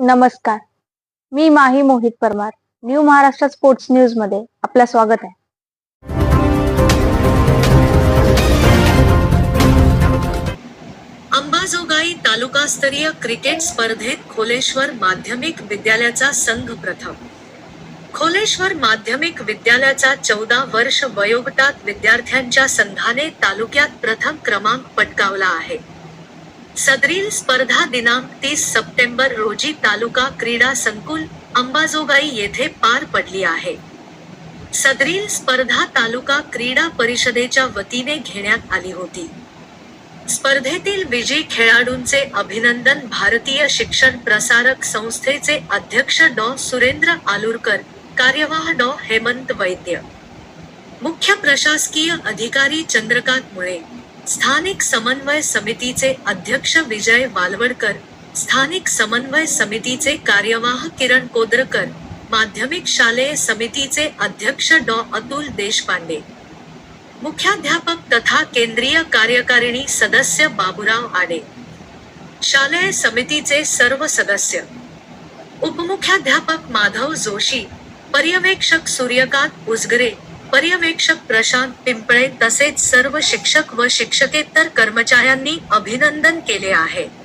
नमस्कार. मी Mahi Mohit Parmar. New Maharashtra sports news मध्ये आपलं स्वागत आहे. अंबाजोगाई तालुकास्तरीय क्रिकेट स्पर्धेत खोलेश्वर माध्यमिक विद्यालयाचा संघ प्रथम. खोलेश्वर माध्यमिक विद्यालयाचा 14 वर्ष वयोगटात विद्यार्थ्यांच्या संघाने तालुक्यात प्रथम क्रमांक पटकावला आहे. सदरील स्पर्धा दिनांक 30 सप्टेंबर रोजी तालुका क्रीडा संकुल, अंबाजोगाई येथे पार पडली आहे. सदरील स्पर्धा तालुका क्रीडा परिषदेच्या वतीने घेण्यात आली होती. स्पर्धेतील विजयी खेळाडूंचे अभिनंदन भारतीय शिक्षण प्रसारक संस्थेचे अध्यक्ष डॉ. सुरेंद्र आलुरकर, कार्यवाह डॉ. हेमंत वैद्य, मुख्य प्रशासकीय अधिकारी चंद्रकांत मुळे, स्थानिक समन्वय समितीचे अध्यक्ष विजय वालवडकर, स्थानिक समन्वय समितीचे कार्यवाह किरण कोदरकर, माध्यमिक शालेय समितीचे अध्यक्ष डॉ. अतुल देशपांडे, मुख्याध्यापक तथा केंद्रीय कार्यकारिणी सदस्य बाबूराव आडे, शालेय समितीचे सर्व सदस्य, उपमुख्याध्यापक माधव जोशी, पर्यवेक्षक सूर्यकांत उजगरे, पर्यवेक्षक प्रशांत पिंपळे तसेच सर्व शिक्षक व शिक्षकेतर कर्मचाऱ्यांनी अभिनंदन केले आहे.